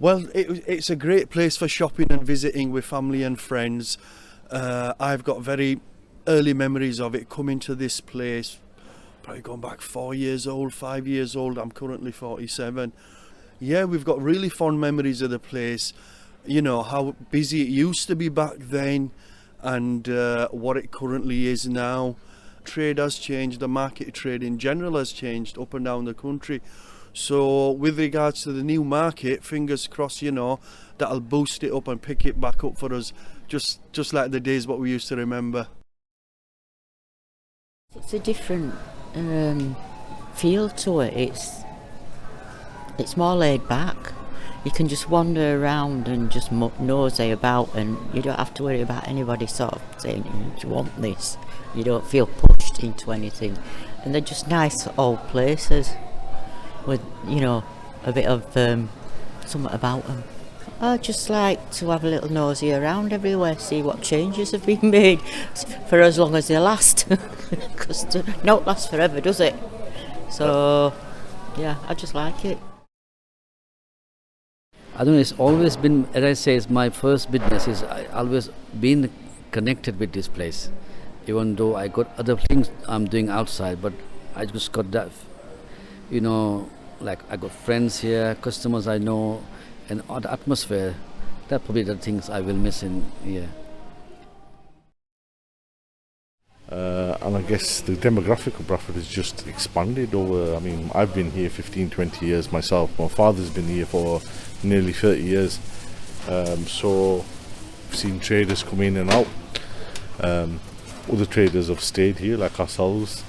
Well, it's a great place for shopping and visiting with family and friends. I've got very early memories of it, coming to this place, probably going back 4 years old, 5 years old. I'm currently 47. Yeah, we've got really fond memories of the place. You know, how busy it used to be back then and what it currently is now. Trade has changed, the market trade in general has changed up and down the country. So with regards to the new market, fingers crossed, you know, that'll boost it up and pick it back up for us, just like the days what we used to remember. It's a different feel to it. It's more laid back. You can just wander around and just nosy about, and you don't have to worry about anybody sort of saying, do you want this? You don't feel pushed into anything. And they're just nice old places with, you know, a bit of something about them. I just like to have a little nosy around everywhere, see what changes have been made for as long as they last. Because they don't last forever, does it? So, yeah, I just like it. I don't know, it's always been, as I say, it's my first business. I always been connected with this place. Even though I got other things I'm doing outside, but I just got that, you know, like I got friends here, customers I know, and the atmosphere. That's probably the things I will miss in here. And I guess the demographic of Bradford has just expanded over, I mean, I've been here 15, 20 years myself. My father's been here for nearly 30 years. So I've seen traders come in and out. Other traders have stayed here like ourselves.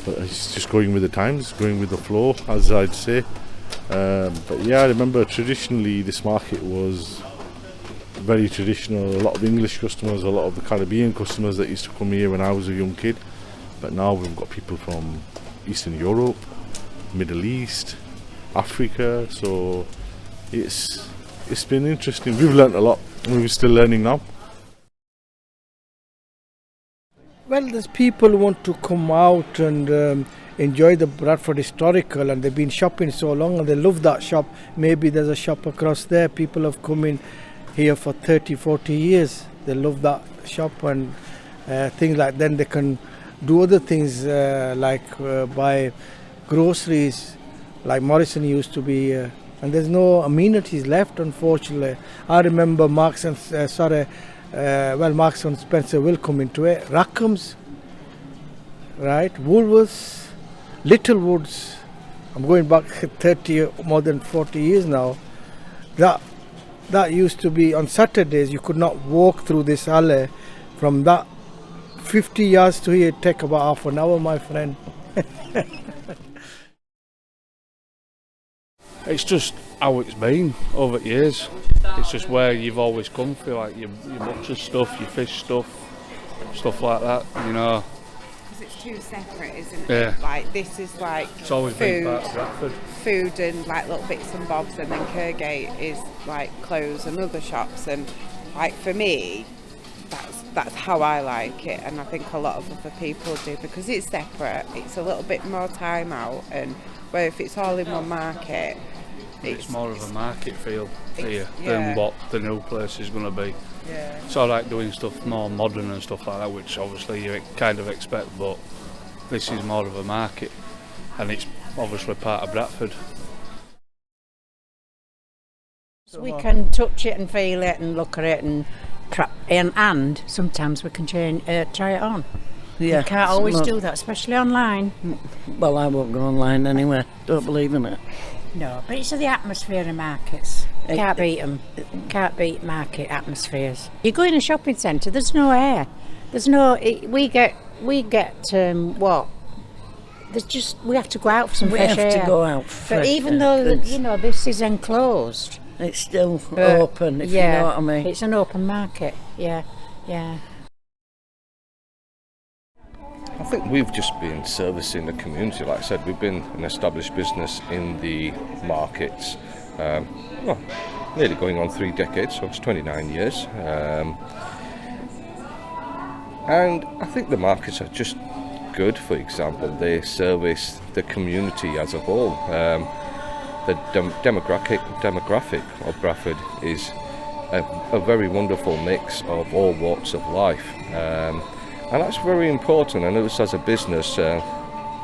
But it's just going with the times, going with the flow, as I'd say. But yeah, I remember traditionally this market was very traditional. A lot of English customers, a lot of the Caribbean customers that used to come here when I was a young kid. But now we've got people from Eastern Europe, Middle East, Africa. So it's been interesting. We've learnt a lot, and we're still learning now. Well, there's people who want to come out and enjoy the Bradford historical, and they've been shopping so long and they love that shop. Maybe there's a shop across there. People have come in here for 30, 40 years. They love that shop and things like that. Then they can do other things like buy groceries like Morrison used to be. And there's no amenities left, unfortunately. I remember Marks and Spencer will come into it. Rackham's, right? Woolworths, Littlewoods. I'm going back 30, more than 40 years now. That used to be on Saturdays. You could not walk through this alley from that 50 yards to here. It'd take about half an hour, my friend. It's just how it's been over the years. It's just where you've always come for, like your butcher stuff, your fish stuff like that, you know. Because it's too separate, isn't it? Yeah. Like this is like it's always been part of Bradford. Food and like little bits and bobs, and then Kirkgate is like clothes and other shops. And like for me, that's how I like it, and I think a lot of other people do, because it's separate. It's a little bit more time out, and where if it's all in one market. It's more of a market feel here than what the new place is going to be. Yeah. It's alright doing stuff more modern and stuff like that, which obviously you kind of expect, but this is more of a market, and it's obviously part of Bradford. We can touch it and feel it and look at it and sometimes we can try it on. Yeah, you can't always do that, especially online. Well, I won't go online anyway. Don't believe in it. No, but it's the atmosphere of markets. Can't beat them. Can't beat market atmospheres. You go in a shopping centre, there's no air. There's no. We get what? There's just we have to go out for some fresh air. We have to go out. But even though this is enclosed, it's still open. If you know what I mean. It's an open market. Yeah. I think we've just been servicing the community. Like I said, we've been an established business in the markets, nearly going on 3 decades, so it's 29 years. And I think the markets are just good. For example, they service the community as a whole. the demographic of Bradford is a very wonderful mix of all walks of life, and that's very important. And us as a business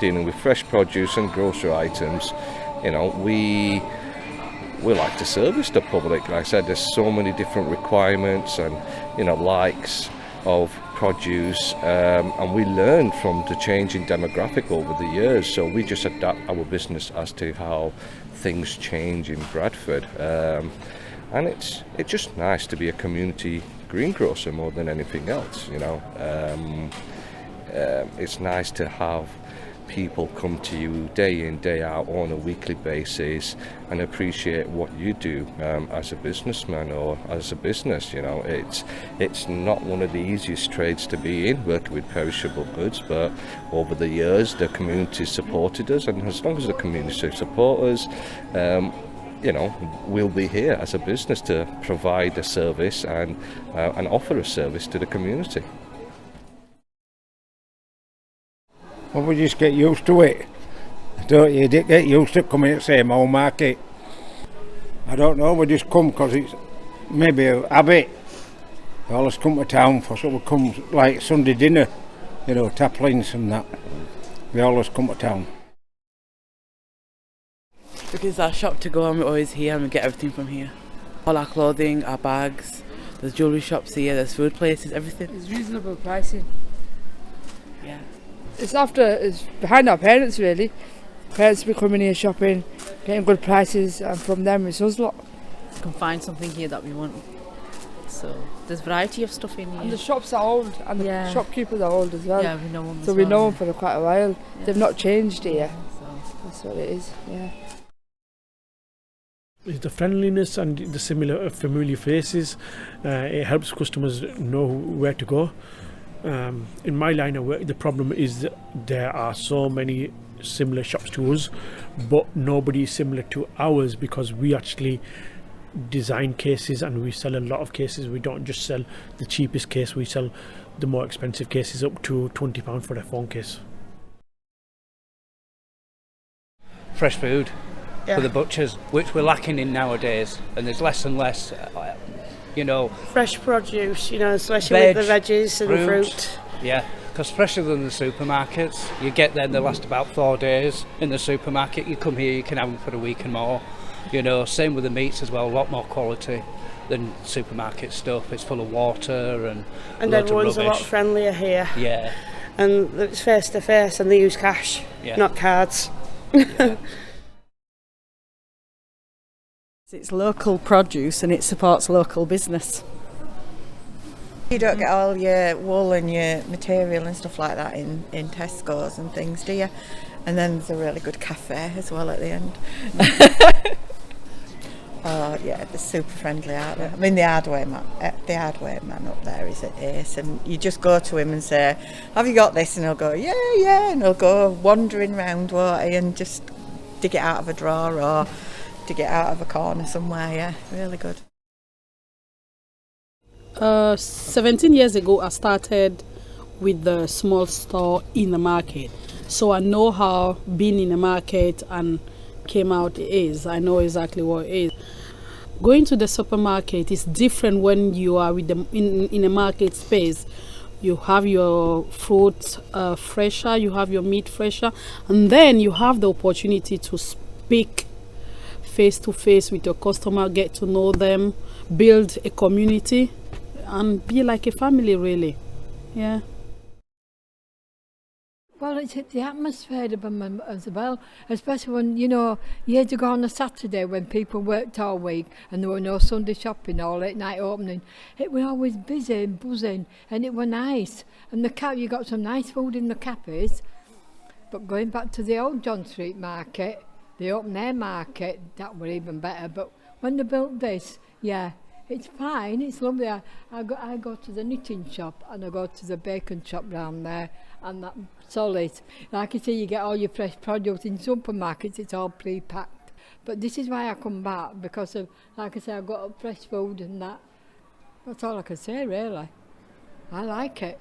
dealing with fresh produce and grocery items, you know, we like to service the public. Like I said, there's so many different requirements and, you know, likes of produce, and we learn from the changing demographic over the years, so we just adapt our business as to how things change in Bradford, and it's just nice to be a community greengrocer more than anything else, you know. It's nice to have people come to you day in, day out on a weekly basis and appreciate what you do as a businessman or as a business. You know, it's not one of the easiest trades to be in, working with perishable goods, but over the years the community supported us, and as long as the community support us, you know, we'll be here as a business to provide a service and offer a service to the community. Well, we just get used to it, don't you? Get used to coming to the same old market. I don't know, we just come because it's maybe a habit. We always come to town for, so we come like Sunday dinner, you know, taplings and that. We always come to town. Because our shop to go and we're always here and we get everything from here. All our clothing, our bags, there's jewellery shops here, there's food places, everything. It's reasonable pricing. Yeah. It's behind our parents really. Parents be coming here shopping, getting good prices, and from them it's us lot. We can find something here that we want. So there's variety of stuff in here. And the shops are old, and the shopkeepers are old as well. Yeah, we know them. So we know them for quite a while. Yeah. They've not changed here. So that's what it is. Yeah. It's the friendliness and the similar familiar faces. It helps customers know where to go. In my line of work, the problem is that there are so many similar shops to us, but nobody is similar to ours, because we actually design cases and we sell a lot of cases. We don't just sell the cheapest case, we sell the more expensive cases up to £20 for a phone case. Fresh food for the butchers, which we're lacking in nowadays, and there's less and less. You know, fresh produce, you know, especially with the veggies and fruit. Yeah, because fresher than the supermarkets. You get them, they last about 4 days in the supermarket. You come here, you can have them for a week and more. You know, same with the meats as well, a lot more quality than supermarket stuff. It's full of water and everyone's a lot friendlier here. Yeah. And it's face to face, and they use cash, not cards. Yeah. It's local produce and it supports local business. You don't get all your wool and your material and stuff like that in Tesco's and things, do you? And then there's a really good cafe as well at the end. Oh yeah, they're super friendly, aren't they? I mean, the hardware man up there is an ace, and you just go to him and say, "Have you got this?" And he'll go, "Yeah," and he'll go wandering round, won't he, and just dig it out of a drawer or to get out of a corner somewhere. Yeah, really good. 17 years ago I started with the small store in the market, so I know how being in the market and came out is. I know exactly what it is. Going to the supermarket is different when you are with in a market space. You have your fruit fresher, you have your meat fresher, and then you have the opportunity to speak face to face with your customer, get to know them, build a community, and be like a family, really. Yeah. Well, it's the atmosphere of them as well, especially when, you know, years ago on a Saturday when people worked all week and there were no Sunday shopping or late night opening, it was always busy and buzzing, and it was nice. And you got some nice food in the cafes. But going back to the old John Street market, the open air market, that were even better. But when they built this, yeah, it's fine, it's lovely. I go to the knitting shop and I go to the bacon shop down there, and that's solid. Like you say, you get all your fresh produce in supermarkets, it's all pre-packed. But this is why I come back, because of, like I say, I've got fresh food and that. That's all I can say, really. I like it.